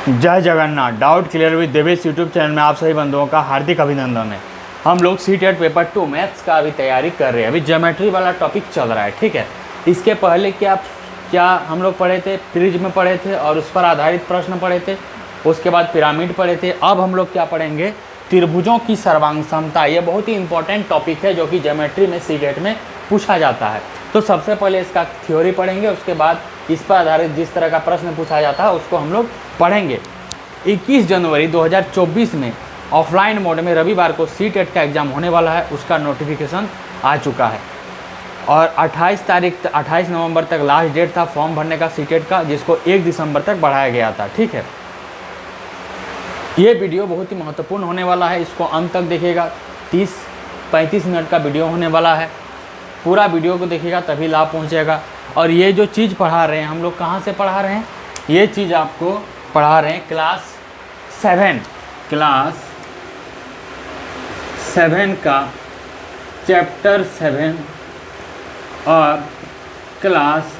जय Jagannath. Doubt clear with Devesh YouTube channel में आप सभी बंधुओं का हार्दिक अभिनंदन है। हम लोग सीटेट पेपर 2 मैथ्स का अभी तैयारी कर रहे हैं। अभी ज्योमेट्री वाला टॉपिक चल रहा है, ठीक है। इसके पहले क्या हम लोग पढ़े थे, प्रिज्म पढ़े थे और उस पर आधारित प्रश्न पढ़े थे। उसके बाद पिरामिड पढ़े थे। अब हम लोग क्या पढ़ेंगे, त्रिभुजों की सर्वांग समता। ये बहुत ही इंपॉर्टेंट टॉपिक है जो कि ज्योमेट्री में सीटेट में पूछा जाता है। तो सबसे पहले इसका थ्योरी पढ़ेंगे, उसके बाद इस पर आधारित जिस तरह का प्रश्न पूछा जाता है उसको हम लोग पढ़ेंगे। 21 जनवरी 2024 में ऑफलाइन मोड में रविवार को सीटेट का एग्ज़ाम होने वाला है। उसका नोटिफिकेशन आ चुका है और 28 नवंबर तक लास्ट डेट था फॉर्म भरने का सीटेट का, जिसको 1 दिसंबर तक बढ़ाया गया था, ठीक है। ये वीडियो बहुत ही महत्वपूर्ण होने वाला है, इसको अंत तक देखिएगा। 30-35 मिनट का वीडियो होने वाला है। पूरा वीडियो को देखिएगा तभी लाभ पहुंचेगा। और ये जो चीज़ पढ़ा रहे हैं हम लोग, कहाँ से पढ़ा रहे हैं, ये चीज़ आपको पढ़ा रहे हैं क्लास 7 का चैप्टर 7 और क्लास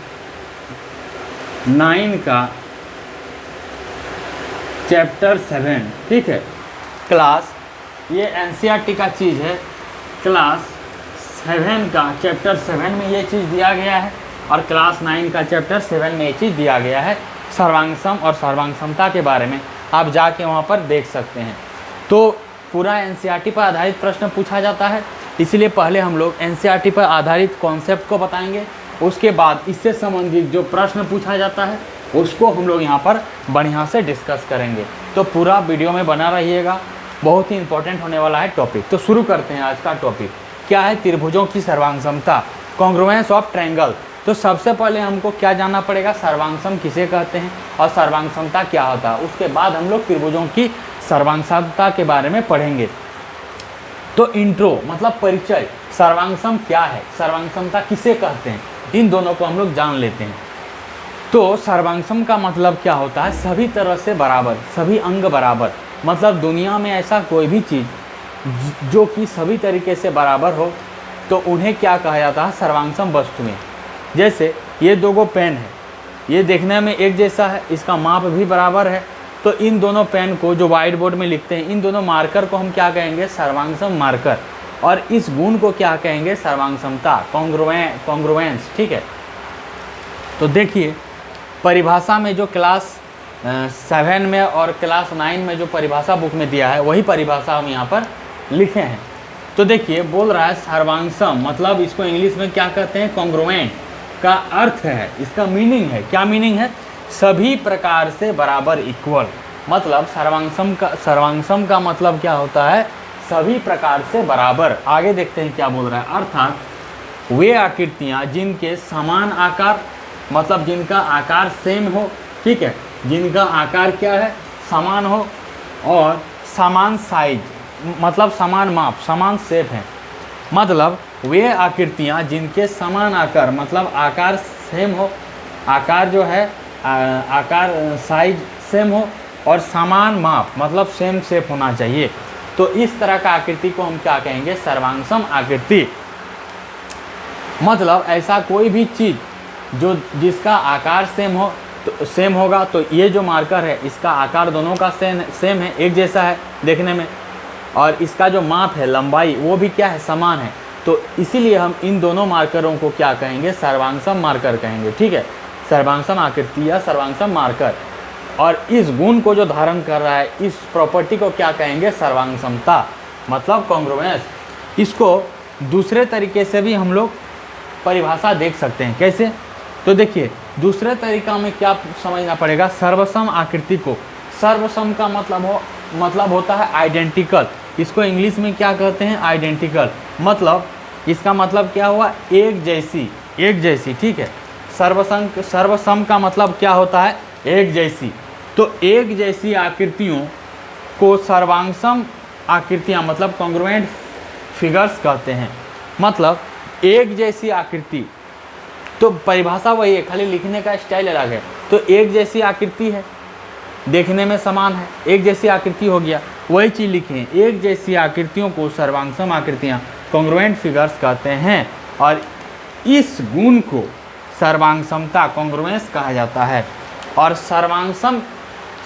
9 का चैप्टर 7, ठीक है। क्लास ये एनसीईआरटी का चीज़ है। क्लास 7 का चैप्टर 7 में ये चीज़ दिया गया है और क्लास 9 का चैप्टर 7 में ये चीज़ दिया गया है। सर्वांगसम और सर्वांगसमता के बारे में आप जाके वहाँ पर देख सकते हैं। तो पूरा एनसीईआरटी पर आधारित प्रश्न पूछा जाता है, इसलिए पहले हम लोग एनसीईआरटी पर आधारित कॉन्सेप्ट को बताएंगे। उसके बाद इससे संबंधित जो प्रश्न पूछा जाता है उसको हम लोग यहाँ पर बढ़िया से डिस्कस करेंगे। तो पूरा वीडियो में बना रहिएगा, बहुत ही इंपॉर्टेंट होने वाला है टॉपिक। तो शुरू करते हैं। आज का टॉपिक क्या है, त्रिभुजों की सर्वांगसमता, कॉन्ग्रुएंस ऑफ ट्रायंगल। तो सबसे पहले हमको क्या जानना पड़ेगा, सर्वांगसम किसे कहते हैं और सर्वांगसमता क्या होता है। उसके बाद हम लोग त्रिभुजों की सर्वांगसमता के बारे में पढ़ेंगे। तो इंट्रो मतलब परिचय, सर्वांगसम क्या है, सर्वांगसमता किसे कहते हैं, इन दोनों को हम लोग जान लेते हैं। तो सर्वांगसम का मतलब क्या होता है, सभी तरह से बराबर, सभी अंग बराबर। मतलब दुनिया में ऐसा कोई भी चीज़ जो कि सभी तरीके से बराबर हो तो उन्हें क्या कहा जाता है, सर्वांगसम वस्तुएं। जैसे ये दो पेन है, ये देखने में एक जैसा है, इसका माप भी बराबर है। तो इन दोनों पेन को जो व्हाइट बोर्ड में लिखते हैं, इन दोनों मार्कर को हम क्या कहेंगे, सर्वांगसम मार्कर। और इस गुण को क्या कहेंगे, सर्वांगसमता, कॉन्ग्रुएंस, ठीक है। तो देखिए परिभाषा में जो क्लास 7 में और क्लास 9 में जो परिभाषा बुक में दिया है वही परिभाषा हम यहाँ पर लिखे हैं। तो देखिए बोल रहा है सर्वांगसम मतलब इसको इंग्लिश में क्या कहते हैं, कॉन्ग्रुएंट का अर्थ है, इसका मीनिंग है, क्या मीनिंग है, सभी प्रकार से बराबर, इक्वल। मतलब सर्वांगसम का मतलब क्या होता है, सभी प्रकार से बराबर। आगे देखते हैं क्या बोल रहा है, अर्थात वे आकृतियाँ जिनके समान आकार, मतलब जिनका आकार सेम हो, ठीक है, जिनका आकार क्या है, समान हो और समान साइज मतलब समान माप, समान शेप है। मतलब वे आकृतियाँ जिनके समान आकार मतलब आकार सेम हो, आकार जो है आकार साइज सेम हो और समान माप मतलब सेम शेप होना चाहिए। तो इस तरह का आकृति को हम क्या कहेंगे, सर्वांगसम आकृति। मतलब ऐसा कोई भी चीज़ जो जिसका आकार सेम हो तो सेम होगा। तो ये जो मार्कर है इसका आकार दोनों का सेम है, एक जैसा है देखने में, और इसका जो माप है, लंबाई, वो भी क्या है, समान है। तो इसीलिए हम इन दोनों मार्करों को क्या कहेंगे, सर्वांगसम मार्कर कहेंगे, ठीक है, सर्वांगसम आकृति या सर्वांगसम मार्कर। और इस गुण को जो धारण कर रहा है, इस प्रॉपर्टी को क्या कहेंगे, सर्वांगसमता मतलब कॉन्ग्रुएंस। इसको दूसरे तरीके से भी हम लोग परिभाषा देख सकते हैं, कैसे। तो देखिए दूसरे तरीका में क्या समझना पड़ेगा, सर्वसम आकृति को, सर्वसम का मतलब होता है आइडेंटिकल। इसको इंग्लिश में क्या कहते हैं, आइडेंटिकल। मतलब इसका मतलब क्या हुआ, एक जैसी, ठीक है। सर्वसम का मतलब क्या होता है, एक जैसी। तो एक जैसी आकृतियों को सर्वांगसम आकृतियाँ मतलब कॉन्ग्रुएंट फिगर्स कहते हैं। मतलब एक जैसी आकृति, तो परिभाषा वही है, खाली लिखने का स्टाइल अलग है। तो एक जैसी आकृति है, देखने में समान है, एक जैसी आकृति हो गया, वही चीज़ लिखें। एक जैसी आकृतियों को सर्वांगसम आकृतियाँ कॉन्ग्रुएंट फिगर्स कहते हैं और इस गुण को सर्वांगसमता कॉन्ग्रुएंस कहा जाता है। और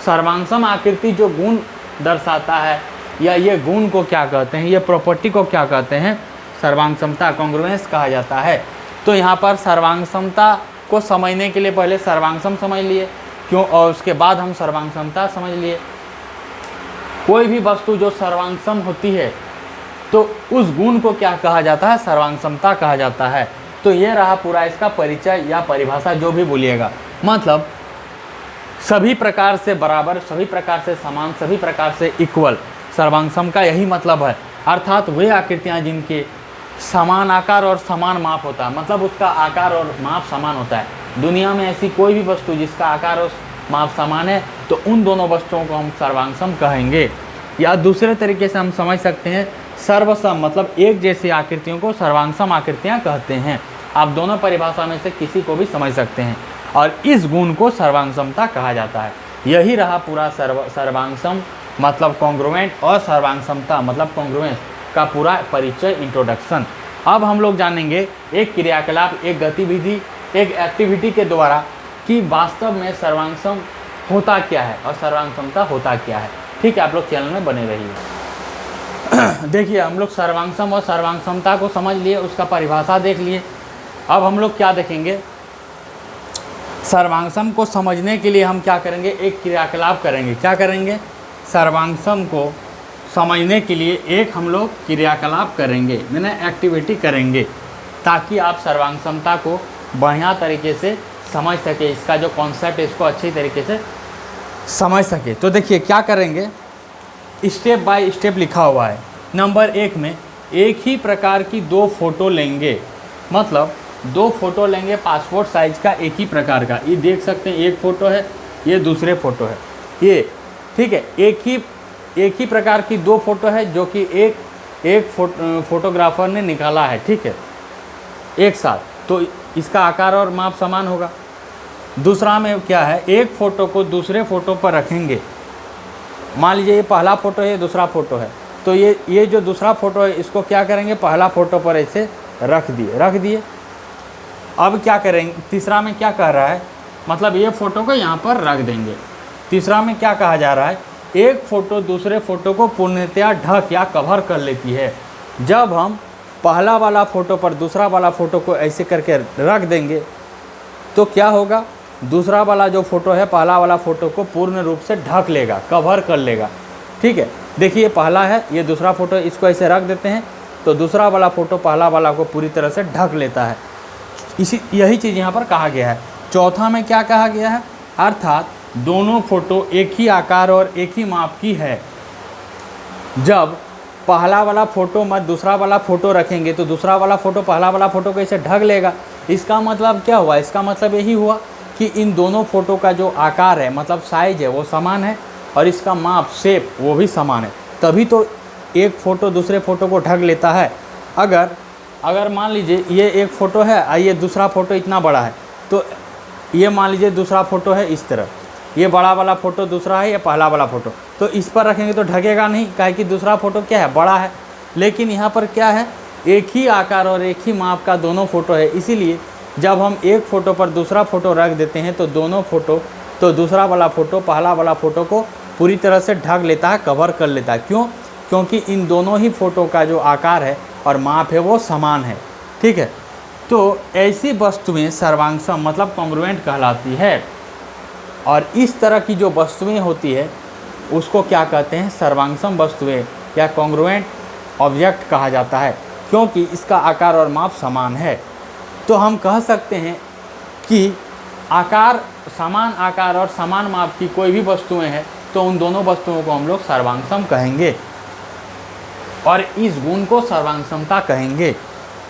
सर्वांगसम आकृति जो गुण दर्शाता है, या ये गुण को क्या कहते हैं, ये प्रॉपर्टी को क्या कहते हैं, सर्वांगसमता, कॉन्ग्रुएंस कहा जाता है। तो यहाँ पर सर्वांगसमता को समझने के लिए पहले सर्वांगसम समझ लिए क्यों, और उसके बाद हम सर्वांगसमता समझ लिए। कोई भी वस्तु जो सर्वांगसम होती है तो उस गुण को क्या कहा जाता है, सर्वांगसमता कहा जाता है। तो ये रहा पूरा इसका परिचय या परिभाषा, जो भी बोलिएगा। मतलब सभी प्रकार से बराबर, सभी प्रकार से समान, सभी प्रकार से इक्वल, सर्वांगसम का यही मतलब है। अर्थात वे आकृतियाँ जिनके समान आकार और समान माप होता है, मतलब उसका आकार और माप समान होता है। दुनिया में ऐसी कोई भी वस्तु जिसका आकार और माप समान है तो उन दोनों वस्तुओं को हम सर्वांगसम कहेंगे। या दूसरे तरीके से हम समझ सकते हैं, सर्वसम मतलब एक जैसी आकृतियों को सर्वांगसम आकृतियाँ कहते हैं। आप दोनों परिभाषा में से किसी को भी समझ सकते हैं, और इस गुण को सर्वांगसमता कहा जाता है। यही रहा पूरा सर्वांगसम मतलब कॉन्ग्रुएंट, और सर्वांगसमता मतलब कॉन्ग्रुएंस का पूरा परिचय, इंट्रोडक्शन। अब हम लोग जानेंगे एक क्रियाकलाप, एक गतिविधि, एक एक्टिविटी के द्वारा कि वास्तव में सर्वांगसम होता क्या है और सर्वांगसमता होता क्या है। ठीक है, आप लोग चैनल में बने रहिए। देखिए, हम लोग सर्वांगसम और सर्वांगसमता को समझ लिए, उसका परिभाषा देख लिए। अब हम लोग क्या देखेंगे, सर्वांगसम को समझने के लिए हम क्या करेंगे, एक क्रियाकलाप करेंगे। क्या करेंगे, सर्वांगसम को समझने के लिए एक हम लोग क्रियाकलाप करेंगे, मैंने एक्टिविटी करेंगे, ताकि आप सर्वांगसमता को बढ़िया तरीके से समझ सके, इसका जो कॉन्सेप्ट है इसको अच्छी तरीके से समझ सके। तो देखिए क्या करेंगे, स्टेप बाय स्टेप लिखा हुआ है। नंबर 1 में एक ही प्रकार की 2 फोटो लेंगे, मतलब 2 फोटो लेंगे पासपोर्ट साइज का, एक ही प्रकार का। ये देख सकते हैं, एक फ़ोटो है, ये दूसरे फ़ोटो है, ये ठीक है। एक ही प्रकार की 2 फोटो है जो कि एक फोटोग्राफर ने निकाला है, ठीक है, एक साथ, तो इसका आकार और माप समान होगा। दूसरा में क्या है, एक फ़ोटो को दूसरे फ़ोटो पर रखेंगे। मान लीजिए ये पहला फ़ोटो है, ये दूसरा फ़ोटो है, तो ये जो दूसरा फ़ोटो है इसको क्या करेंगे, पहला फ़ोटो पर ऐसे रख दिए। अब क्या करेंगे, तीसरा में क्या कह रहा है, मतलब ये फ़ोटो को यहाँ पर रख देंगे। तीसरा में क्या कहा जा रहा है, एक फ़ोटो दूसरे फ़ोटो को पूर्णतया ढक या कवर कर लेती है। जब हम पहला वाला फ़ोटो पर दूसरा वाला फ़ोटो को ऐसे करके रख देंगे तो क्या होगा, दूसरा वाला जो फ़ोटो है पहला वाला फ़ोटो को पूर्ण रूप से ढक लेगा, कवर कर लेगा। ठीक है, देखिए पहला है, ये दूसरा फ़ोटो, इसको ऐसे रख देते हैं तो दूसरा वाला फ़ोटो पहला वाला को पूरी तरह से ढक लेता है। यही चीज़ यहाँ पर कहा गया है। चौथा में क्या कहा गया है, अर्थात दोनों फ़ोटो एक ही आकार और एक ही माप की है। जब पहला वाला फ़ोटो में दूसरा वाला फ़ोटो रखेंगे तो दूसरा वाला फ़ोटो पहला वाला फ़ोटो को ऐसे ढक लेगा। इसका मतलब क्या हुआ, इसका मतलब यही हुआ कि इन दोनों फ़ोटो का जो आकार है, मतलब साइज़ है, वो समान है, और इसका माप, शेप वो भी समान है। तभी तो एक फ़ोटो दूसरे फ़ोटो को ढक लेता है। अगर मान लीजिए ये एक फ़ोटो है और ये दूसरा फ़ोटो इतना बड़ा है, तो ये मान लीजिए दूसरा फ़ोटो है इस तरह, ये बड़ा वाला फ़ोटो दूसरा है, ये पहला वाला फ़ोटो, तो इस पर रखेंगे तो ढकेगा नहीं, काहे कि दूसरा फ़ोटो क्या है, बड़ा है। लेकिन यहाँ पर क्या है, एक ही आकार और एक ही माप का दोनों फ़ोटो है, इसीलिए जब हम एक फ़ोटो पर दूसरा फ़ोटो रख देते हैं तो दोनों फ़ोटो, तो दूसरा वाला फ़ोटो पहला वाला फ़ोटो को पूरी तरह से ढक लेता है, कवर कर लेता है। क्यों, क्योंकि इन दोनों ही फ़ोटो का जो आकार है और माप है वो समान है। ठीक है, तो ऐसी वस्तुएं सर्वांगसम मतलब कॉन्ग्रुएंट कहलाती है। और इस तरह की जो वस्तुएं होती है उसको क्या कहते हैं, सर्वांगसम वस्तुएं या कॉन्ग्रुएंट ऑब्जेक्ट कहा जाता है, क्योंकि इसका आकार और माप समान है। तो हम कह सकते हैं कि समान आकार और समान माप की कोई भी वस्तुएं हैं तो उन दोनों वस्तुओं को हम लोग सर्वांगसम कहेंगे, और इस गुण को सर्वांगसमता कहेंगे।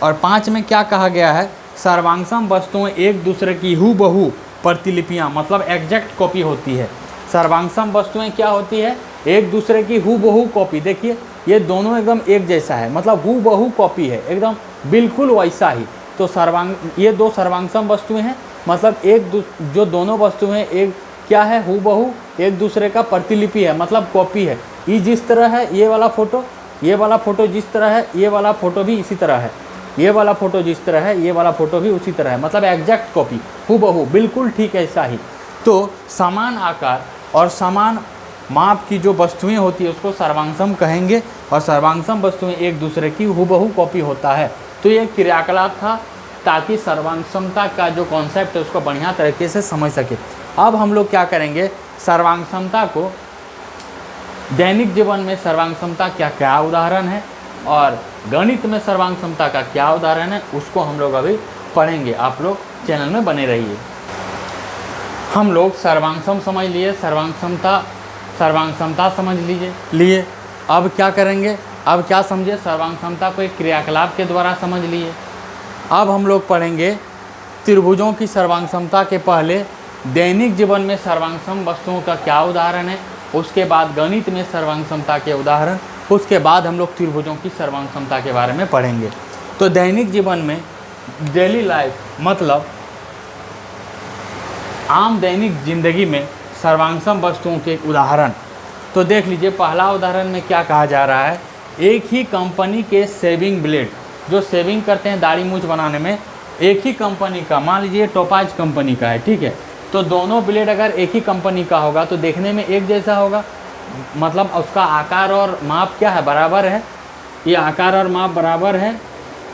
और 5 में क्या कहा गया है, सर्वांगसम वस्तुएं एक दूसरे की हूबहू प्रतिलिपियां मतलब एग्जैक्ट कॉपी होती है। सर्वांगसम वस्तुएं क्या होती है, एक दूसरे की हूबहू कॉपी। देखिए ये दोनों एकदम एक जैसा है, मतलब हूबहू कॉपी है, एकदम बिल्कुल वैसा ही। तो ये 2 सर्वांगसम वस्तुएं हैं, मतलब जो दोनों वस्तुएं एक क्या है, हूबहू एक दूसरे का प्रतिलिपि है, मतलब कॉपी है। ये जिस तरह है ये वाला फ़ोटो जिस तरह है, ये वाला फ़ोटो भी इसी तरह है, ये वाला फ़ोटो जिस तरह है ये वाला फ़ोटो भी उसी तरह है, मतलब एग्जैक्ट कॉपी, हूबहू बिल्कुल ठीक ऐसा ही। तो समान आकार और समान माप की जो वस्तुएं होती है उसको सर्वांगसम कहेंगे, और सर्वांगसम वस्तुएं एक दूसरे की हूबहू कॉपी होता है। तो ये क्रियाकलाप था ताकि सर्वांगसमता का जो कॉन्सेप्ट है उसको बढ़िया तरीके से समझ सके। अब हम लोग क्या करेंगे, सर्वांगसमता को दैनिक जीवन में सर्वांगसमता क्या क्या उदाहरण है और गणित में सर्वांगसमता का क्या उदाहरण है उसको हम लोग अभी पढ़ेंगे। आप लोग चैनल में बने रहिए। हम लोग सर्वांगसम समझ लिए, सर्वांगसमता समझ लिए। अब क्या करेंगे, अब क्या समझे, सर्वांगसमता को एक क्रियाकलाप के द्वारा समझ लिए। अब हम लोग पढ़ेंगे त्रिभुजों की सर्वांगसमता के पहले दैनिक जीवन में सर्वांगसम वस्तुओं का क्या उदाहरण है, उसके बाद गणित में सर्वांगसमता के उदाहरण, उसके बाद हम लोग त्रिभुजों की सर्वांगसमता के बारे में पढ़ेंगे। तो दैनिक जीवन में डेली लाइफ मतलब आम दैनिक जिंदगी में सर्वांगसम वस्तुओं के उदाहरण। तो देख लीजिए, पहला उदाहरण में क्या कहा जा रहा है, एक ही कंपनी के शेविंग ब्लेड, जो शेविंग करते हैं दाढ़ी मूंछ बनाने में, एक ही कंपनी का, मान लीजिए टोपाज कंपनी का है, ठीक है। तो दोनों ब्लेड अगर एक ही कंपनी का होगा तो देखने में एक जैसा होगा, मतलब उसका आकार और माप क्या है, बराबर है। ये आकार और माप बराबर है,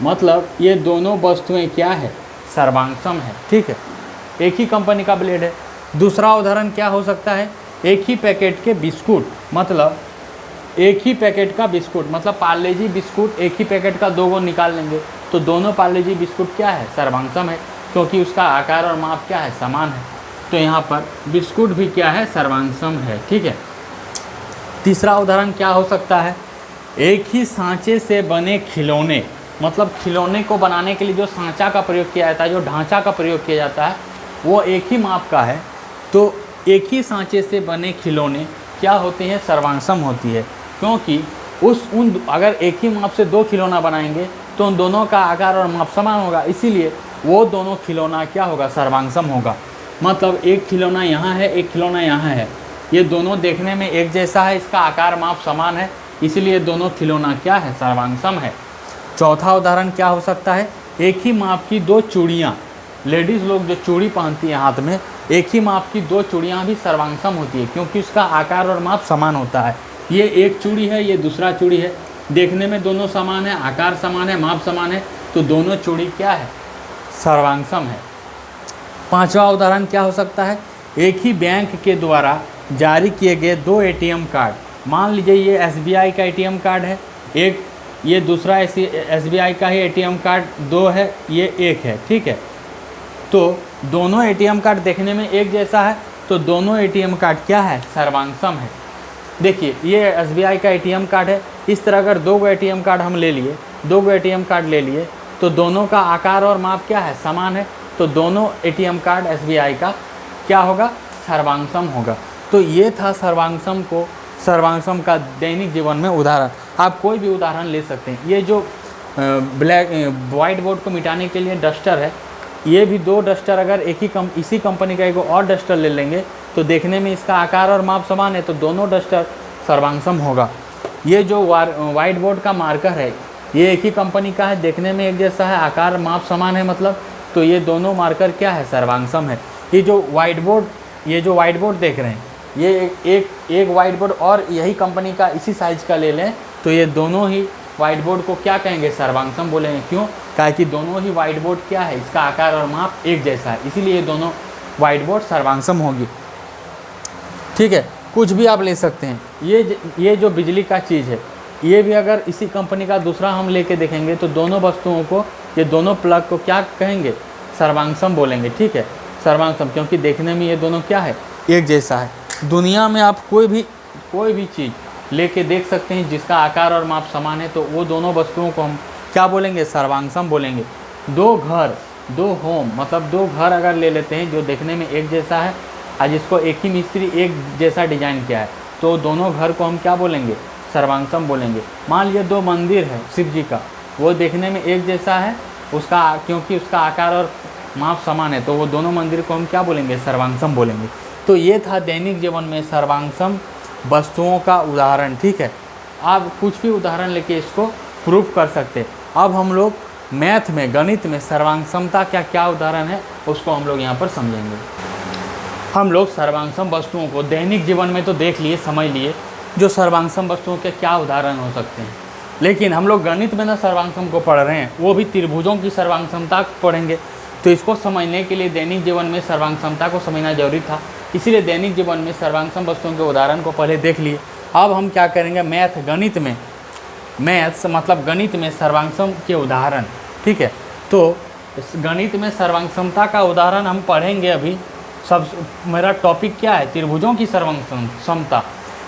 मतलब ये दोनों वस्तुएं क्या है, सर्वांगसम है, ठीक है। एक ही कंपनी का ब्लेड है। दूसरा उदाहरण क्या हो सकता है, एक ही पैकेट के बिस्कुट, मतलब एक ही पैकेट का बिस्कुट, मतलब पार्ले जी बिस्कुट एक ही पैकेट का दो गो निकाल लेंगे तो दोनों पार्ले जी बिस्कुट क्या है, सर्वांगसम है, क्योंकि उसका आकार और माप क्या है, समान है। तो यहाँ पर बिस्कुट भी क्या है, सर्वांगसम है, ठीक है। तीसरा उदाहरण क्या हो सकता है, एक ही सांचे से बने खिलौने, मतलब खिलौने को बनाने के लिए जो सांचा का प्रयोग किया जाता है, जो ढांचा का प्रयोग किया जाता है, वो एक ही माप का है। तो एक ही सांचे से बने खिलौने क्या होते हैं, सर्वांगसम होती है, क्योंकि अगर एक ही माप से दो खिलौना बनाएंगे तो उन दोनों का आकार और माप समान होगा, इसीलिए वो दोनों खिलौना क्या होगा, सर्वांगसम होगा। मतलब एक खिलौना यहाँ है, एक खिलौना यहाँ है, ये दोनों देखने में एक जैसा है, इसका आकार माप समान है, इसीलिए दोनों खिलौना क्या है, सर्वांगसम है। चौथा उदाहरण क्या हो सकता है, एक ही माप की दो चूड़ियाँ, लेडीज़ लोग जो चूड़ी पहनती हैं हाथ में, एक ही माप की दो चूड़ियाँ भी सर्वांगसम होती है, क्योंकि उसका आकार और माप समान होता है। ये एक चूड़ी है, ये दूसरा चूड़ी है, देखने में दोनों समान है, आकार समान है, माप समान है, तो दोनों चूड़ी क्या है, सर्वांगसम है। पांचवा उदाहरण क्या हो सकता है, एक ही बैंक के द्वारा जारी किए गए दो एटीएम कार्ड, मान लीजिए ये एसबीआई का एटीएम कार्ड है, एक ये दूसरा एसबीआई का ही एटीएम कार्ड, दो है, ये एक है, ठीक है। तो दोनों एटीएम कार्ड देखने में एक जैसा है, तो दोनों एटीएम कार्ड क्या है, सर्वांगसम है। देखिए ये एसबीआई का एटीएम कार्ड है, इस तरह अगर दो गो एटीएम कार्ड हम ले लिए, दो गो एटीएम कार्ड ले लिए, तो दोनों का आकार और माप क्या है, समान है, तो दोनों एटीएम कार्ड एसबीआई का क्या होगा, सर्वांगसम होगा। तो ये था सर्वांगसम का दैनिक जीवन में उदाहरण। आप कोई भी उदाहरण ले सकते हैं। ये जो वाइट बोर्ड को मिटाने के लिए डस्टर है, ये भी दो डस्टर अगर इसी कंपनी का एक और डस्टर ले लेंगे तो देखने में इसका आकार और माप समान है, तो दोनों डस्टर सर्वांगसम होगा। ये जो वाइट बोर्ड का मार्कर है, ये एक ही कंपनी का है, देखने में एक जैसा है, आकार माप समान है, मतलब तो ये दोनों मार्कर क्या है, सर्वांगसम है। ये जो वाइट बोर्ड देख रहे हैं, ये एक वाइट बोर्ड और यही कंपनी का इसी साइज का ले लें तो ये दोनों ही वाइट बोर्ड को क्या कहेंगे, सर्वांगसम बोलेंगे। क्यों, कहा कि दोनों ही वाइट बोर्ड क्या है, इसका आकार और माप एक जैसा है, इसीलिए दोनों वाइट बोर्ड सर्वांगसम होगी, ठीक है। कुछ भी आप ले सकते हैं। ये जो बिजली का चीज़ है, ये भी अगर इसी कंपनी का दूसरा हम लेके देखेंगे तो दोनों वस्तुओं को, ये दोनों प्लग को क्या कहेंगे, सर्वांगसम बोलेंगे, ठीक है, सर्वांगसम, क्योंकि देखने में ये दोनों क्या है, एक जैसा है। दुनिया में आप कोई भी चीज़ लेके देख सकते हैं जिसका आकार और माप समान है, तो वो दोनों वस्तुओं को हम क्या बोलेंगे, सर्वांगसम बोलेंगे। दो होम, मतलब दो घर अगर ले लेते हैं जो देखने में एक जैसा है और जिसको एक ही मिस्त्री एक जैसा डिजाइन किया है, तो दोनों घर को हम क्या बोलेंगे, सर्वांगसम बोलेंगे। मान लीजिए दो मंदिर है शिव जी का, वो देखने में एक जैसा है, क्योंकि उसका आकार और माप समान है, तो वो दोनों मंदिर को हम क्या बोलेंगे, सर्वांगसम बोलेंगे। तो ये था दैनिक जीवन में सर्वांगसम वस्तुओं का उदाहरण, ठीक है। आप कुछ भी उदाहरण लेके इसको प्रूफ कर सकते हैं। अब हम लोग मैथ में, गणित में सर्वांगसमता क्या क्या उदाहरण है उसको हम लोग यहाँ पर समझेंगे। हम लोग सर्वांगसम वस्तुओं को दैनिक जीवन में तो देख लिए, समझ लिए जो सर्वांगसम वस्तुओं के क्या उदाहरण हो सकते हैं, लेकिन हम लोग गणित में ना सर्वांगसम को पढ़ रहे हैं, वो भी त्रिभुजों की सर्वांगसमता पढ़ेंगे। तो इसको समझने के लिए दैनिक जीवन में सर्वांगसमता को समझना जरूरी था, इसीलिए दैनिक जीवन में सर्वांगसम वस्तुओं के उदाहरण को पहले देख लिए। अब हम क्या करेंगे, गणित में, मैथ्स मतलब गणित में सर्वांगसम के उदाहरण, ठीक है। तो इस गणित में सर्वांगसमता का उदाहरण हम पढ़ेंगे अभी। सब मेरा टॉपिक क्या है, त्रिभुजों की सर्वांगसमता।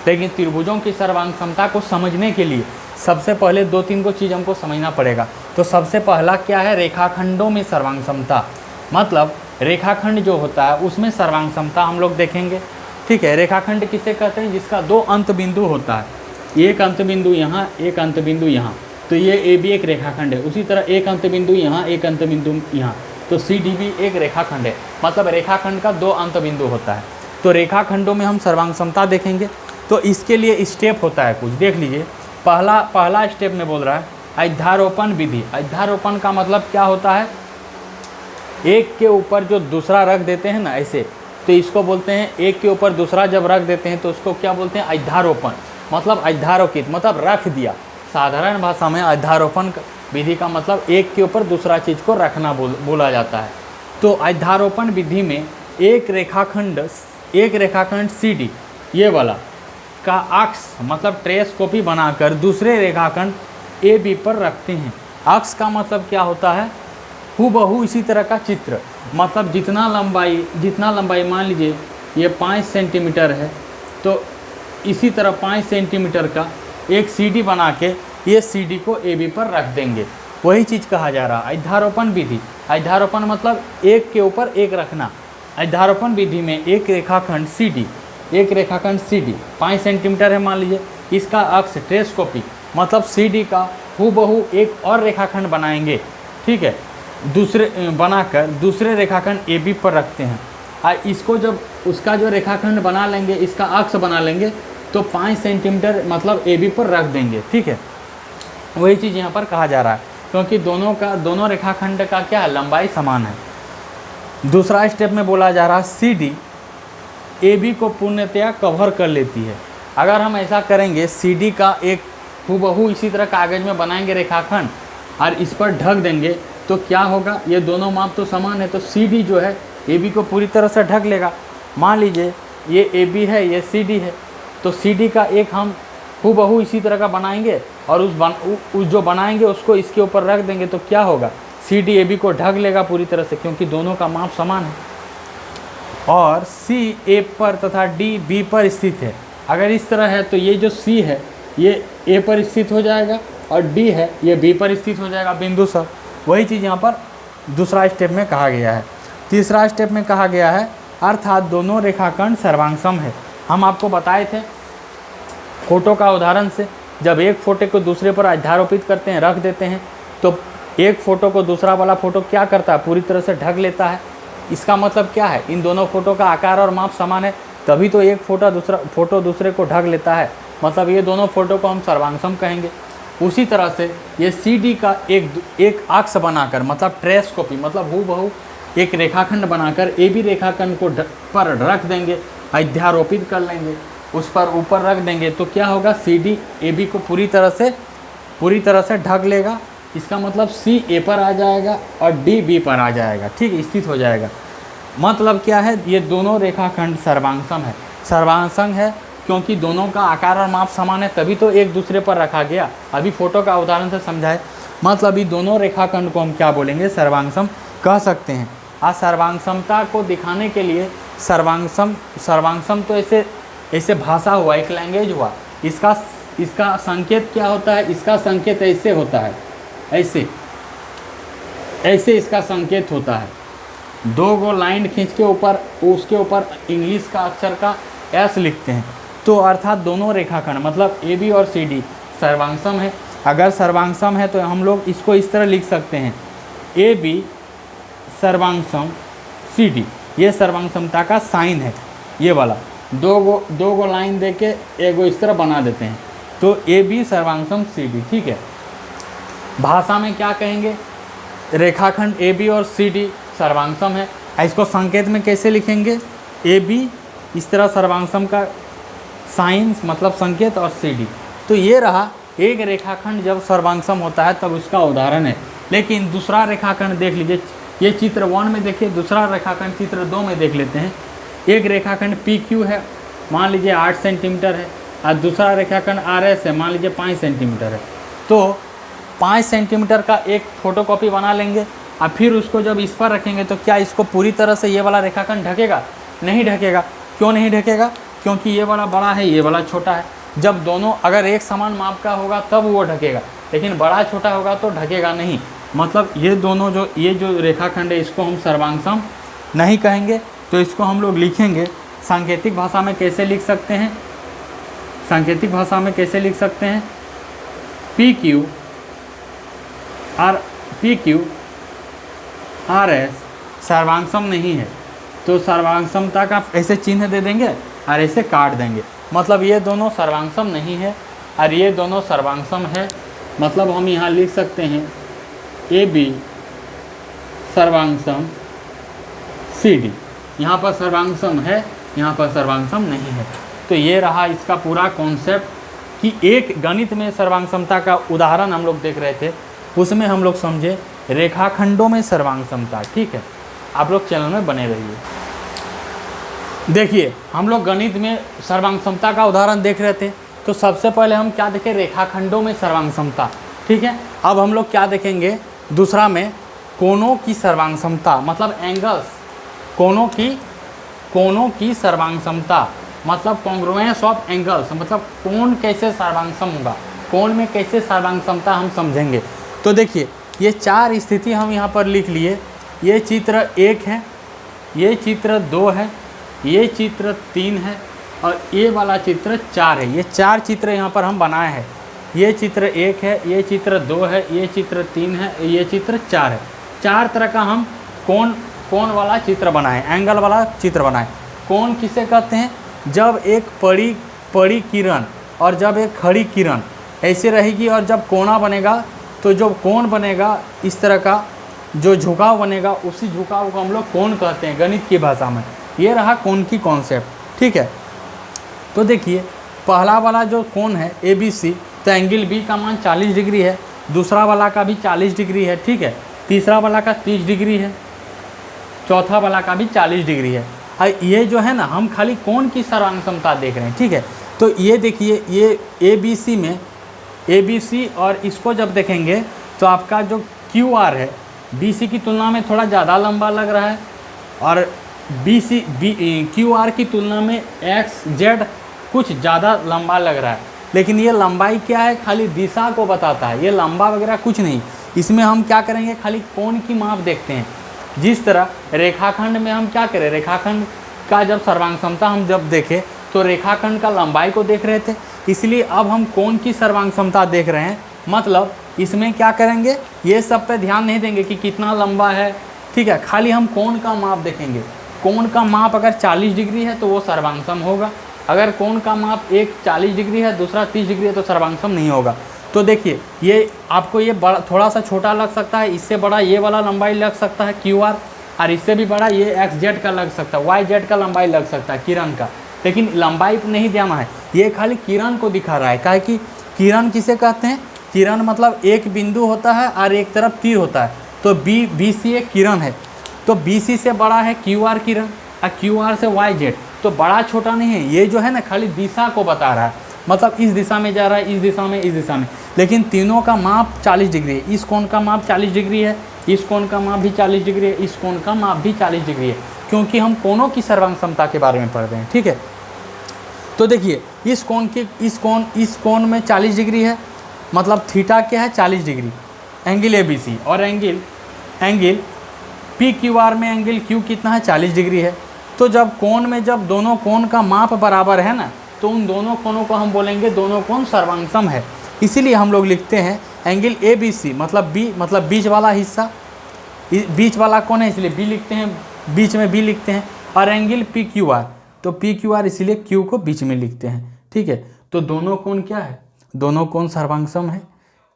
लेकिन त्रिभुजों की सर्वांगसमता को समझने के लिए सबसे पहले 2-3 को चीज़ हमको समझना पड़ेगा। तो सबसे पहला क्या है, रेखाखंडों में सर्वांगसमता, मतलब रेखाखंड जो होता है उसमें सर्वांगसमता हम लोग देखेंगे, ठीक है। रेखाखंड किसे कहते हैं, जिसका 2 अंत बिंदु होता है, एक अंत बिंदु यहाँ, एक अंत बिंदु यहाँ, तो ये ए भी एक रेखाखंड है। उसी तरह एक अंत बिंदु यहाँ, एक अंत बिंदु यहाँ, तो सी डी भी एक रेखाखंड है, मतलब रेखाखंड का 2 अंत बिंदु होता है। तो रेखाखंडों में हम सर्वांगसमता देखेंगे। तो इसके लिए स्टेप होता है कुछ, देख लीजिए। पहला स्टेप में बोल रहा है अध्यारोपण विधि। अध्यारोपण का मतलब क्या होता है, एक के ऊपर जो दूसरा रख देते हैं ना ऐसे, तो इसको बोलते हैं, एक के ऊपर दूसरा जब रख देते हैं तो उसको क्या बोलते हैं, अध्यारोपण, मतलब अध्यारोपित, मतलब रख दिया। साधारण भाषा में अध्यारोपण विधि का मतलब एक के ऊपर दूसरा चीज़ को रखना बोला जाता है। तो अध्यारोपण विधि में एक रेखाखंड सी डी, ये वाला का अक्ष मतलब ट्रेस कॉपी बनाकर दूसरे रेखाखंड ए बी पर रखते हैं। अक्ष का मतलब क्या होता है, हूबहू इसी तरह का चित्र, मतलब जितना लंबाई मान लीजिए ये 5 सेंटीमीटर है, तो इसी तरह 5 सेंटीमीटर का एक सीडी बना के ये सीडी को ए बी पर रख देंगे। वही चीज़ कहा जा रहा है अध्यारोपण विधि। अध्यारोपण मतलब एक के ऊपर एक रखना। अध्यारोपण विधि में एक रेखाखंड सी डी 5 सेंटीमीटर है मान लीजिए, इसका अक्ष ट्रेस कॉपी मतलब सी डी का हूबहू एक और रेखाखंड बनाएंगे, ठीक है, दूसरे रेखाखंड ए बी पर रखते हैं। और इसको जब उसका जो रेखाखंड बना लेंगे, इसका अक्ष बना लेंगे, तो 5 सेंटीमीटर मतलब ए बी पर रख देंगे, ठीक है। वही चीज़ यहाँ पर कहा जा रहा है, क्योंकि दोनों रेखाखंड का क्या है, लंबाई समान है। दूसरा स्टेप में बोला जा रहा है सी डी ए बी को पूर्णतया कवर कर लेती है। अगर हम ऐसा करेंगे, सी डी का एक हूबहू इसी तरह कागज़ में बनाएंगे रेखाखंड और इस पर ढक देंगे, तो क्या होगा, ये दोनों माप तो समान है, तो सी डी जो है ए बी को पूरी तरह से ढक लेगा। मान लीजिए ये ए बी है, ये सी डी है, तो सी डी का एक हम हूबहू इसी तरह का बनाएंगे और उस जो बनाएंगे उसको इसके ऊपर रख देंगे, तो क्या होगा, सी डी ए बी को ढक लेगा पूरी तरह से, क्योंकि दोनों का माप समान है। और सी ए पर तथा डी बी पर स्थित है। अगर इस तरह है तो ये जो सी है ये ए पर स्थित हो जाएगा और डी है ये बी पर स्थित हो जाएगा बिंदु सब। वही चीज़ यहाँ पर दूसरा स्टेप में कहा गया है। तीसरा स्टेप में कहा गया है अर्थात दोनों रेखाखंड सर्वांगसम है। हम आपको बताए थे फोटो का उदाहरण से, जब एक फोटो को दूसरे पर अध्यारोपित करते हैं, रख देते हैं, तो एक फ़ोटो को दूसरा वाला फ़ोटो क्या करता है, पूरी तरह से ढक लेता है। इसका मतलब क्या है, इन दोनों फोटो का आकार और माप समान है, तभी तो एक फोटो दूसरे को ढक लेता है, मतलब ये दोनों फोटो को हम सर्वांगसम कहेंगे। उसी तरह से ये सी डी का एक अक्ष बनाकर, मतलब ट्रेस कॉपी, मतलब हूबहू एक रेखाखंड बनाकर ए बी रेखाखंड को पर रख देंगे, अध्यारोपित कर लेंगे, उस पर ऊपर रख देंगे, तो क्या होगा, सी डी ए बी को पूरी तरह से ढक लेगा। इसका मतलब सी ए पर आ जाएगा और डी बी पर आ जाएगा, ठीक, स्थित हो जाएगा। मतलब क्या है, ये दोनों रेखाखंड सर्वांगसम है। सर्वांगसम है क्योंकि दोनों का आकार और माप समान है, तभी तो एक दूसरे पर रखा गया। अभी फोटो का उदाहरण से समझाए, मतलब ये दोनों रेखाखंड को हम क्या बोलेंगे, सर्वांगसम कह सकते हैं। आज सर्वांगसमता को दिखाने के लिए सर्वांगसम तो ऐसे भाषा हुआ, एक लैंग्वेज हुआ। इसका संकेत क्या होता है, इसका संकेत ऐसे होता है, ऐसे इसका संकेत होता है। 2 लाइन खींच के ऊपर उसके ऊपर इंग्लिश का अक्षर का एस लिखते हैं, तो अर्थात दोनों रेखाखंड मतलब ए बी और सी डी सर्वांगसम है। अगर सर्वांगसम है तो हम लोग इसको इस तरह लिख सकते हैं, ए बी सर्वांगसम सी डी, ये सर्वांगसमता का साइन है। ये वाला दो गो लाइन दे के एगो इस तरह बना देते हैं, तो ए बी सर्वांगसम सी डी, ठीक है। भाषा में क्या कहेंगे, रेखाखंड ए बी और सी डी सर्वांगसम है। इसको संकेत में कैसे लिखेंगे, ए बी, इस तरह सर्वांगसम का साइन मतलब संकेत, और सी डी। तो ये रहा एक रेखाखंड जब सर्वांगसम होता है तब उसका उदाहरण है। लेकिन दूसरा रेखाखंड देख लीजिए, ये चित्र 1 में देखिए, दूसरा रेखाखंड चित्र 2 में देख लेते हैं। एक रेखाखंड पी क्यू है, मान लीजिए 8 सेंटीमीटर है, और दूसरा रेखाखंड आर एस है, मान लीजिए 5 सेंटीमीटर है। तो 5 सेंटीमीटर का एक फ़ोटोकॉपी बना लेंगे, और फिर उसको जब इस पर रखेंगे तो क्या इसको पूरी तरह से ये वाला रेखाखंड ढकेगा? नहीं ढकेगा। क्यों नहीं ढकेगा? क्योंकि ये वाला बड़ा है, ये वाला छोटा है। जब दोनों अगर एक समान माप का होगा तब वो ढकेगा, लेकिन बड़ा छोटा होगा तो ढकेगा नहीं। मतलब ये दोनों ये जो रेखाखंड है इसको हम सर्वांगसम नहीं कहेंगे। तो इसको हम लोग लिखेंगे सांकेतिक भाषा में कैसे लिख सकते हैं? सांकेतिक भाषा में कैसे लिख सकते हैं? पी क्यू आर एस सर्वांगसम नहीं है, तो सर्वांगसमता का ऐसे चिन्ह दे देंगे और ऐसे काट देंगे। मतलब ये दोनों सर्वांगसम नहीं है और ये दोनों सर्वांगसम है। मतलब हम यहाँ लिख सकते हैं ए बी सर्वांगसम सी डी। यहाँ पर सर्वांगसम है, यहाँ पर सर्वांगसम नहीं है। तो ये रहा इसका पूरा कॉन्सेप्ट कि एक गणित में सर्वांगसमता का उदाहरण हम लोग देख रहे थे, उसमें हम लोग समझे रेखाखंडों में सर्वांगसमता। ठीक है, आप लोग चैनल में बने रहिए। देखिए हम लोग गणित में सर्वांगसमता का उदाहरण देख रहे थे, तो सबसे पहले हम क्या देखें? रेखाखंडों में सर्वांगसमता। ठीक है, अब हम लोग क्या देखेंगे? दूसरा में कोणों की सर्वांगसमता, मतलब एंगल्स, कोणों की सर्वांगसमता, मतलब कॉन्ग्रुएंस ऑफ एंगल्स, मतलब कोण कैसे सर्वांगसम होगा, कोण में कैसे सर्वांगसमता हम समझेंगे। तो देखिए ये 4 स्थिति हम यहाँ पर लिख लिए। ये चित्र 1 है, ये चित्र 2 है, ये चित्र 3 है और ये वाला चित्र 4 है। ये 4 चित्र यहाँ पर हम बनाए हैं। ये चित्र 1 है, ये चित्र 2 है, ये चित्र 3 है, ये चित्र 4 है। 4 तरह का हम कोण वाला चित्र बनाए, एंगल वाला चित्र बनाए। कोण किसे कहते हैं? जब एक पड़ी किरण और जब एक खड़ी किरण ऐसे रहेगी और जब कोणा बनेगा तो जो कोण बनेगा इस तरह का जो झुकाव बनेगा, उसी झुकाव को हम लोग कोण कहते हैं गणित की भाषा में। ये रहा कोण की कॉन्सेप्ट। ठीक है, तो देखिए पहला वाला जो कोण है ए बी सी, तो एंगल बी का मान 40 डिग्री है, दूसरा वाला का भी 40 डिग्री है। ठीक है, तीसरा वाला का 30 डिग्री है, चौथा वाला का भी 40 डिग्री है। और ये जो है ना, हम खाली कोण की सर्वांगसमता देख रहे हैं। ठीक है, तो ये देखिए ये ए बी सी और इसको जब देखेंगे तो आपका जो क्यू आर है बी सी की तुलना में थोड़ा ज़्यादा लंबा लग रहा है, और क्यू आर की तुलना में एक्स जेड कुछ ज़्यादा लंबा लग रहा है। लेकिन ये लंबाई क्या है? खाली दिशा को बताता है, ये लंबा वगैरह कुछ नहीं। इसमें हम क्या करेंगे? खाली कोण की माप देखते हैं। जिस तरह रेखाखंड में हम क्या करें? रेखाखंड का जब सर्वांगसमता हम जब देखें तो रेखाखंड का लंबाई को देख रहे थे, इसलिए अब हम कोण की सर्वांगसमता देख रहे हैं। मतलब इसमें क्या करेंगे? ये सब पे ध्यान नहीं देंगे कि कितना लंबा है। ठीक है, खाली हम कोण का माप देखेंगे। कोण का माप अगर 40 डिग्री है तो वो सर्वांगसम होगा। अगर कोण का माप एक 40 डिग्री है, दूसरा 30 डिग्री है, तो सर्वांगसम नहीं होगा। तो देखिए ये आपको ये बड़ा थोड़ा सा छोटा लग सकता है, इससे बड़ा ये वाला लंबाई लग सकता है क्यू आर, और इससे भी बड़ा ये एक्स जेड का लग सकता है, वाई जेड का लंबाई लग सकता है किरण का। लेकिन लंबाई पर नहीं देना है, ये खाली किरण को दिखा रहा है। काहे कि किरण किसे कहते हैं? किरण मतलब एक बिंदु होता है और एक तरफ तीर होता है। तो बी सी एक किरण है, तो बी सी से बड़ा है क्यू आर किरण और क्यू आर से वाई जेड, तो बड़ा छोटा नहीं है। ये जो है ना खाली दिशा को बता रहा है, मतलब इस दिशा में जा रहा है, इस दिशा में, इस दिशा में। लेकिन तीनों का माप 40 डिग्री है। इस कोण का माप 40 डिग्री है, इस कोण का माप भी 40 डिग्री है, इस कोण का माप भी 40 डिग्री है, क्योंकि हम कोणों की सर्वांगसमता के बारे में पढ़ रहे हैं। ठीक है, तो देखिए इस कोण में 40 डिग्री है, मतलब थीटा क्या है? 40 degree angle A B C. और एंगल पी क्यू आर में एंगल क्यू कितना है? 40 डिग्री है। तो जब कोण में जब दोनों कोण का माप बराबर है ना, तो उन दोनों कोणों को हम बोलेंगे दोनों कोण सर्वांगसम है। इसीलिए हम लोग लिखते हैं एंगल ए बी सी, मतलब बी मतलब बीच वाला हिस्सा, बीच वाला कोण है इसलिए बी लिखते हैं, बीच में बी लिखते हैं। और एंगल पी क्यू आर, तो पी क्यू आर इसीलिए क्यू को बीच में लिखते हैं। ठीक है, तो दोनों कोण क्या है? दोनों कोण सर्वांगसम है।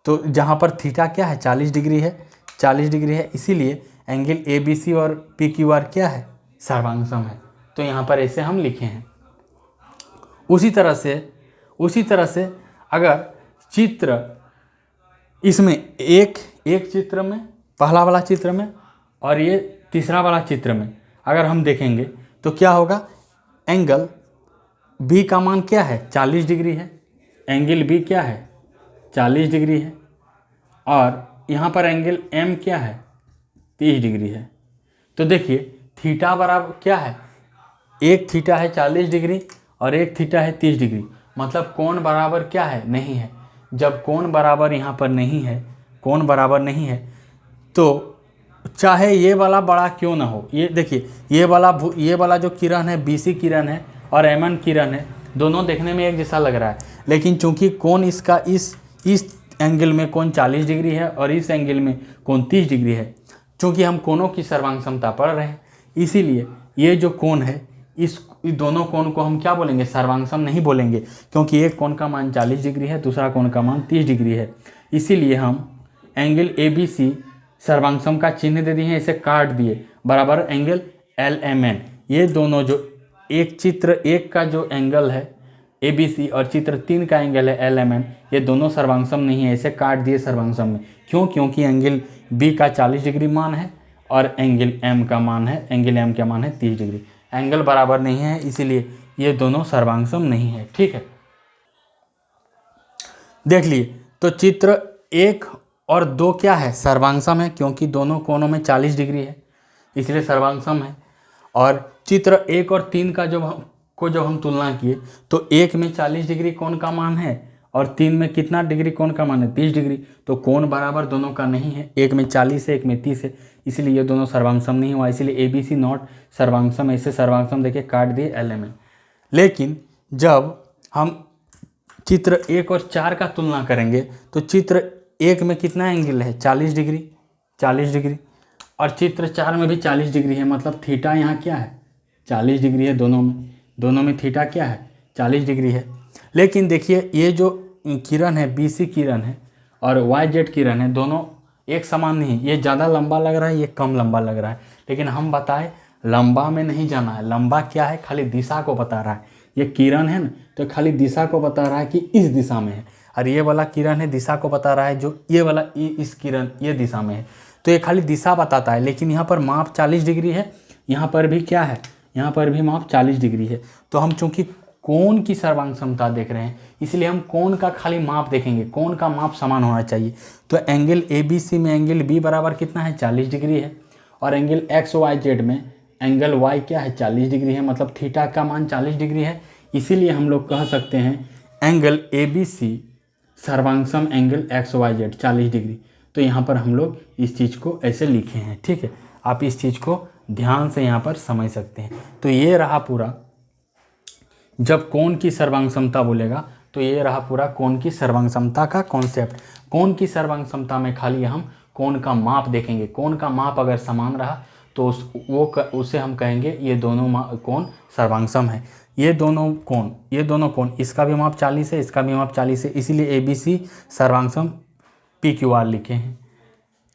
तो जहाँ पर थीटा क्या है? 40 डिग्री है, 40 डिग्री है, इसीलिए एंगल ए बी सी और पी क्यू आर क्या है? सर्वांगसम है। तो यहाँ पर ऐसे हम लिखे हैं। उसी तरह से अगर चित्र इसमें एक चित्र में, पहला वाला चित्र में और ये तीसरा वाला चित्र में अगर हम देखेंगे तो क्या होगा, एंगल बी का मान क्या है, 40 डिग्री है। एंगल बी क्या है, 40 डिग्री है। और यहाँ पर एंगल एम क्या है, 30 डिग्री है। तो देखिए थीटा बराबर क्या है, एक थीटा है 40 डिग्री और एक थीटा है 30 डिग्री, मतलब कोण बराबर क्या है, नहीं है। जब कोण बराबर यहाँ पर नहीं है, कोण बराबर नहीं है तो चाहे ये वाला बड़ा क्यों ना हो, ये देखिए ये वाला जो किरण है BC किरण है और MN किरण है, दोनों देखने में एक जैसा लग रहा है, लेकिन चूंकि कोण इसका इस एंगल में कोण 40 डिग्री है और इस एंगल में कोण 30 डिग्री है, चूंकि हम कोणों की सर्वांग समता पढ़ रहे हैं, इसीलिए ये जो कोण है इस दोनों कोण को हम क्या बोलेंगे, सर्वांग सम नहीं बोलेंगे, क्योंकि एक कोण का मान 40 डिग्री है, दूसरा कोण का मान 30 डिग्री है। इसीलिए हम एंगल ABC सर्वांग सम का चिन्ह दे दिए हैं, इसे काट दिए, बराबर एंगल LMN। ये दोनों जो एक चित्र एक का जो एंगल है ABC और चित्र 3 का एंगल है LMN, ये दोनों सर्वांग सम नहीं है, इसे काट दिए सर्वांग सम में। क्यों, क्योंकि एंगल B का 40 डिग्री मान है और एंगल M का मान है, एंगल M का मान है 30 डिग्री। एंगल बराबर नहीं है, इसीलिए ये दोनों सर्वांग सम नहीं है। ठीक है, देख लिए। तो चित्र 1 और 2 क्या है, सर्वांग सम है, क्योंकि दोनों कोणों में 40 डिग्री है, इसलिए सर्वांग सम है। और चित्र 1 और 3 का जब हम तुलना किए तो 1 में 40 डिग्री कोण का मान है और 3 में कितना डिग्री कोण का मान है, 30 डिग्री। तो कोण बराबर दोनों का नहीं है, एक में 40 है, एक में 30 है, इसलिए ये दोनों सर्वांग सम नहीं हुआ, इसलिए ABC नॉट सर्वांग सम। ऐसे सर्वांग सम देखिए काट दिए LMN। लेकिन जब हम चित्र 1 और 4 का तुलना करेंगे तो चित्र 1 में कितना एंगल है, 40 डिग्री और चित्र 4 में भी 40 डिग्री है, मतलब थीटा यहाँ क्या है, 40 डिग्री है। दोनों में थीटा क्या है, 40 डिग्री है। लेकिन देखिए ये जो किरण है BC किरण है और YZ किरण है, दोनों एक समान नहीं, ये ज़्यादा लंबा लग रहा है, ये कम लंबा लग रहा है। लेकिन हम बताएं लंबा में नहीं जाना है, लंबा क्या है, खाली दिशा को बता रहा है। ये किरण है ना, तो खाली दिशा को बता रहा है कि इस दिशा में है, और ये वाला किरण है दिशा को बता रहा है, जो ये वाला इस किरण ये दिशा में है, तो ये खाली दिशा बताता है। लेकिन यहाँ पर माप 40 डिग्री है, यहाँ पर भी क्या है, यहाँ पर भी माप 40 डिग्री है। तो हम चूंकि कोण की सर्वांग समता देख रहे हैं, इसलिए हम कोण का खाली माप देखेंगे, कोण का माप समान होना चाहिए। तो एंगल ABC में एंगल B बराबर कितना है, 40 डिग्री है, और एंगल XYZ में एंगल Y क्या है, 40 डिग्री है, मतलब थीटा का मान 40 डिग्री है। इसीलिए हम लोग कह सकते हैं एंगल ABC सर्वांग सम एंगल XYZ 40 डिग्री। तो यहाँ पर हम लोग इस चीज़ को ऐसे लिखे हैं। ठीक है, आप इस चीज़ को ध्यान से यहाँ पर समझ सकते हैं। तो ये रहा पूरा, जब कोण की सर्वांग समता बोलेगा तो ये रहा पूरा कोण की सर्वांग समता का कॉन्सेप्ट। कोण की सर्वांग समता में खाली हम कोण का माप देखेंगे, कोण का माप अगर समान रहा तो उसे हम कहेंगे ये दोनों कोण सर्वांग सम है। ये दोनों कोण, इसका भी माप 40 है, इसका भी माप 40 है, इसीलिए ABC सर्वांग सम PQR लिखे हैं।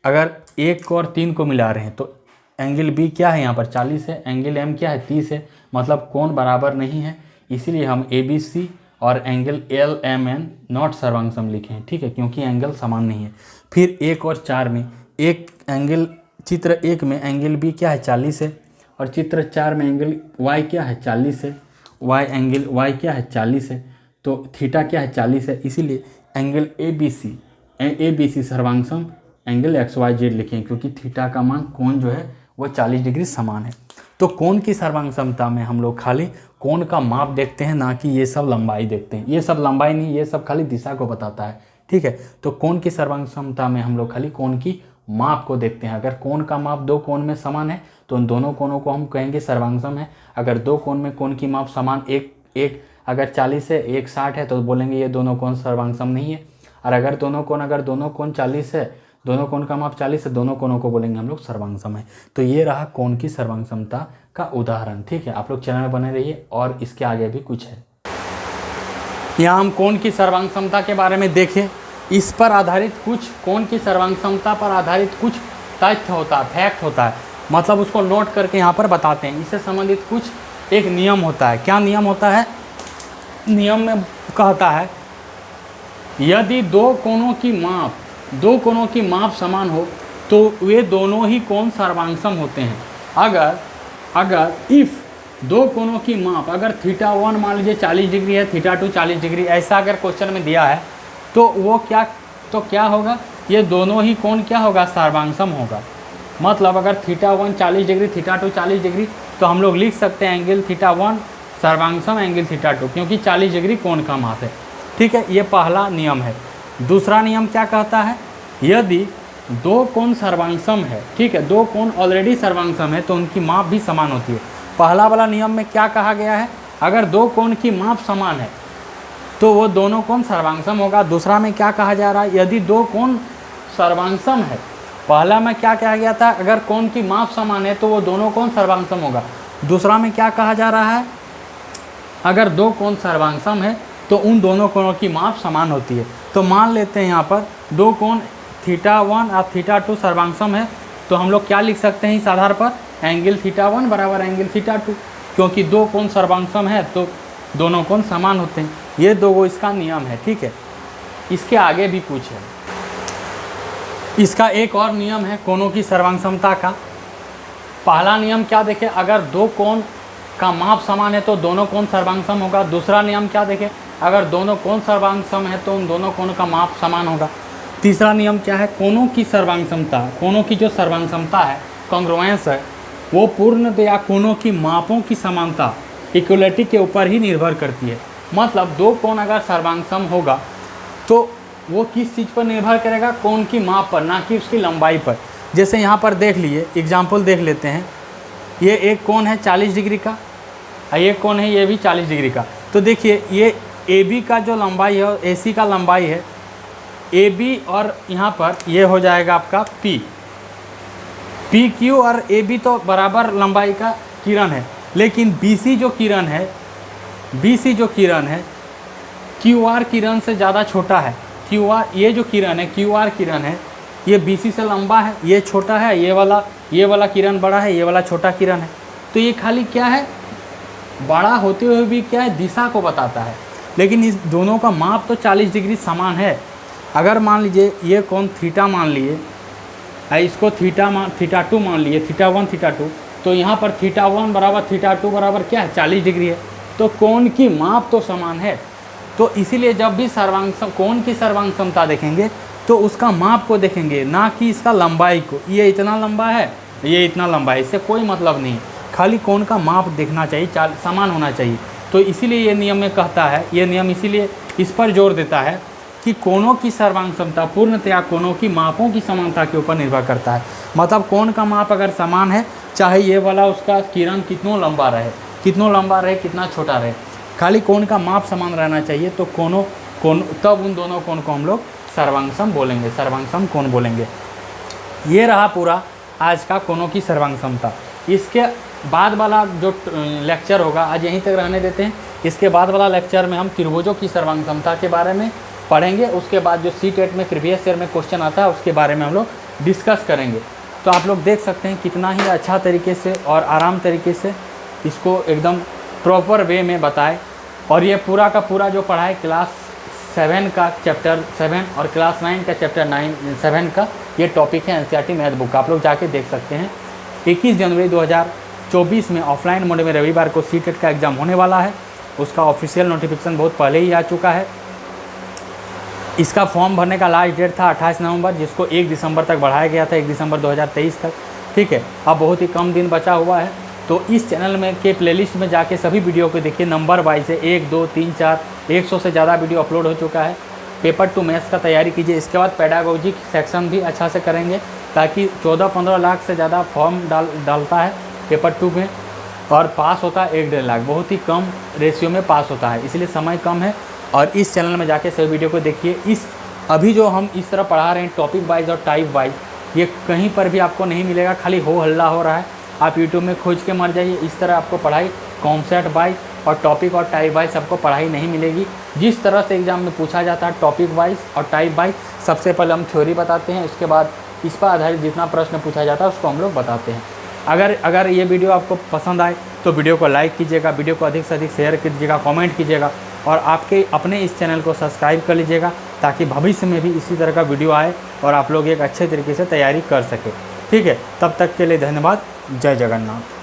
अगर 1 को और 3 को मिला रहे हैं तो एंगल B क्या है, यहाँ पर 40 है, एंगल M क्या है, 30 है, मतलब कोण बराबर नहीं है, इसीलिए हम ABC और एंगल LMN नॉट सर्वांग सम लिखे हैं। ठीक है, क्योंकि एंगल समान नहीं है। फिर 1 और 4 में एक एंगल, चित्र 1 में एंगल B क्या है, 40 है, और चित्र 4 में एंगल Y क्या है, 40 है, एंगल Y क्या है, 40 है, तो थीटा क्या है, 40 है, इसीलिए एंगल ABC सर्वांग सम एंगल XYZ लिखें, क्योंकि थीटा का मान कोण जो है वो 40 डिग्री समान है। तो कोण की सर्वांग समता में हम लोग खाली कोण का माप देखते हैं, ना कि ये सब लंबाई देखते हैं। ये सब लंबाई नहीं, ये सब खाली दिशा को बताता है। ठीक है, तो कोण की सर्वांग समता में हम लोग खाली कोण की माप को देखते हैं। अगर कोण का माप 2 कोण में समान है तो उन दोनों कोणों को हम कहेंगे सर्वांग सम है। अगर 2 कोण में कोण की माप समान, एक अगर 40 है, एक 60 है, तो बोलेंगे ये दोनों कोण सर्वांग सम नहीं है। और अगर दोनों कोण 40 है, दोनों कोण का माप 40 है, दोनों कोणों को बोलेंगे हम लोग सर्वांग सम है। तो ये रहा कोण की सर्वांग समता का उदाहरण। ठीक है, आप लोग चैनल में बने रहिए और इसके आगे भी कुछ है। यहाँ हम कोण की सर्वांग समता के बारे में देखें, इस पर आधारित कुछ, कोण की सर्वांग समता पर आधारित कुछ तथ्य होता है, फैक्ट होता है, मतलब उसको नोट करके यहाँ पर बताते हैं। इससे संबंधित कुछ एक नियम होता है। क्या नियम होता है? नियम में कहता है यदि दो कोणों की माप समान हो तो वे दोनों ही कोण सर्वांगसम होते हैं। अगर इफ़ दो कोणों की माप, अगर θ1 मान लीजिए 40 डिग्री है, θ2 40 डिग्री, ऐसा अगर क्वेश्चन में दिया है तो वो क्या होगा? ये दोनों ही कोण क्या होगा? सर्वांगसम होगा। मतलब अगर θ1 40 डिग्री, θ2 40 डिग्री, तो हम लोग लिख सकते हैं एंगल θ1 सर्वांगसम एंगल θ2, क्योंकि 40 डिग्री कोण का माप है। ठीक है, ये पहला नियम है। दूसरा नियम क्या कहता है? यदि दो कोण सर्वांगसम है, ठीक है, दो कोण ऑलरेडी सर्वांगसम है तो उनकी माप भी समान होती है। पहला वाला नियम में क्या कहा गया है? अगर दो कोण की माप समान है तो वो दोनों कोण सर्वांगसम होगा। दूसरा में क्या कहा जा रहा है? यदि दो कोण सर्वांगसम है, पहला में क्या कहा गया था? अगर कोण की माप समान है तो वो दोनों कोण सर्वांगसम होगा। दूसरा में क्या कहा जा रहा है? अगर दो कोण सर्वांगसम है तो उन दोनों कोणों की माप समान होती है। तो मान लेते हैं यहाँ पर दो कोण θ1 और θ2 सर्वांगसम है, तो हम लोग क्या लिख सकते हैं इस आधार पर? एंगल θ1 बराबर एंगल θ2, क्योंकि दो कोण सर्वांगसम है तो दोनों कोण समान होते हैं। ये दो इसका नियम है। ठीक है, इसके आगे भी पूछे, इसका एक और नियम है कोणों की सर्वांगसमता का। पहला नियम क्या देखें? अगर दो कोण का माप समान है तो दोनों कोण सर्वांगसम होगा। दूसरा नियम क्या देखें? अगर दोनों कोण सर्वांगसम है तो उन दोनों कोणों का माप समान होगा। तीसरा नियम क्या है? कोणों की सर्वांगसमता, कोणों की जो सर्वांगसमता है, कॉन्ग्रुएंस है, वो पूर्णतया कोणों की मापों की समानता, इक्वलिटी के ऊपर ही निर्भर करती है। मतलब दो कोण अगर सर्वांगसम होगा तो वो किस चीज़ पर निर्भर करेगा? कोण की माप पर, ना कि उसकी लंबाई पर। जैसे यहाँ पर देख लीजिए, एग्जाम्पल देख लेते हैं। ये एक कोण है 40 डिग्री का, ये कोण है ये भी 40 डिग्री का। तो देखिए ये AB का जो लंबाई है और AC का लंबाई है, AB और यहाँ पर ये हो जाएगा आपका PQ और AB तो बराबर लंबाई का किरण है, लेकिन BC जो किरण है QR किरण से ज़्यादा छोटा है। QR ये जो किरण है, QR किरण है, ये BC से लंबा है, ये छोटा है, ये वाला किरण बड़ा है, ये वाला छोटा किरण है। तो ये खाली क्या है? बड़ा होते हुए भी क्या है? दिशा को बताता है। लेकिन इस दोनों का माप तो 40 डिग्री समान है। अगर मान लीजिए ये कोण थीटा मान लिए, इसको θ2 मान लिए, θ1 θ2, तो यहाँ पर θ1 बराबर θ2 बराबर क्या है? 40 डिग्री है। तो कोण की माप तो समान है। तो इसीलिए जब भी कोण की सर्वांगसमता देखेंगे तो उसका माप को देखेंगे, ना कि इसका लंबाई को। ये इतना लंबा है, ये इतना लंबा है, इससे कोई मतलब नहीं। खाली कोण का माप देखना चाहिए, समान होना चाहिए। तो इसीलिए ये नियम में कहता है, ये नियम इसीलिए इस पर जोर देता है कि कोणों की सर्वांगसमता पूर्णतया कोणों की मापों की समानता के ऊपर निर्भर करता है। मतलब कोण का माप अगर समान है, चाहे ये वाला उसका किरण कितना लंबा रहे, कितना छोटा रहे, खाली कोण का माप समान रहना चाहिए। तो तब उन दोनों कोण को हम लोग सर्वांगसम बोलेंगे, सर्वांगसम कोण बोलेंगे। ये रहा पूरा आज का कोणों की सर्वांगसमता। इसके बाद वाला जो लेक्चर होगा आज यहीं तक रहने देते हैं। इसके बाद वाला लेक्चर में हम त्रिभुजों की सर्वांगसमता के बारे में पढ़ेंगे। उसके बाद जो C-TET में प्रीवियस ईयर में क्वेश्चन आता है उसके बारे में हम लोग डिस्कस करेंगे। तो आप लोग देख सकते हैं कितना ही अच्छा तरीके से और आराम तरीके से इसको एकदम प्रॉपर वे में बताए। और ये पूरा का पूरा जो पढ़ा है क्लास 7 का चैप्टर 7 और क्लास 9 का चैप्टर 7 का ये टॉपिक है NCERT मैथ बुक। आप लोग जाके देख सकते हैं। 21 जनवरी 2024 में ऑफलाइन मोड में रविवार को C-TET का एग्ज़ाम होने वाला है। उसका ऑफिशियल नोटिफिकेशन बहुत पहले ही आ चुका है। इसका फॉर्म भरने का लास्ट डेट था 28 नवंबर, जिसको 1 दिसंबर तक बढ़ाया गया था, 1 दिसंबर 2023 तक। ठीक है, अब बहुत ही कम दिन बचा हुआ है। तो इस चैनल में के प्लेलिस्ट में जाके सभी वीडियो को देखिए, नंबर वाइज है 1, 2, 3, 4, 100 से ज़्यादा वीडियो अपलोड हो चुका है। पेपर 2 मैथ्स का तैयारी कीजिए। इसके बाद पेडागोजी सेक्शन भी अच्छा से करेंगे, ताकि 14-15 लाख से ज़्यादा फॉर्म डालता है पेपर 2 में, और पास होता है 1-1.5 लाख। बहुत ही कम रेशियो में पास होता है, इसलिए समय कम है। और इस चैनल में जाके सभी वीडियो को देखिए। अभी जो हम इस तरह पढ़ा रहे हैं टॉपिक वाइज और टाइप वाइज, ये कहीं पर भी आपको नहीं मिलेगा। खाली हो हल्ला हो रहा है, आप यूट्यूब में खोज के मर जाइए। इस तरह आपको पढ़ाई कॉन्सेप्ट वाइज और टॉपिक और टाइप वाइज सबको पढ़ाई नहीं मिलेगी। जिस तरह से एग्जाम में पूछा जाता है टॉपिक वाइज और टाइप वाइज, सबसे पहले हम थ्योरी बताते हैं, उसके बाद इस पर आधारित जितना प्रश्न पूछा जाता है उसको हम लोग बताते हैं। अगर ये वीडियो आपको पसंद आए तो वीडियो को लाइक कीजिएगा, वीडियो को अधिक से अधिक शेयर कीजिएगा, कमेंट कीजिएगा और आपके अपने इस चैनल को सब्सक्राइब कर लीजिएगा ताकि भविष्य में भी इसी तरह का वीडियो आए और आप लोग एक अच्छे तरीके से तैयारी कर सकें। ठीक है, तब तक के लिए धन्यवाद। जय जगन्नाथ।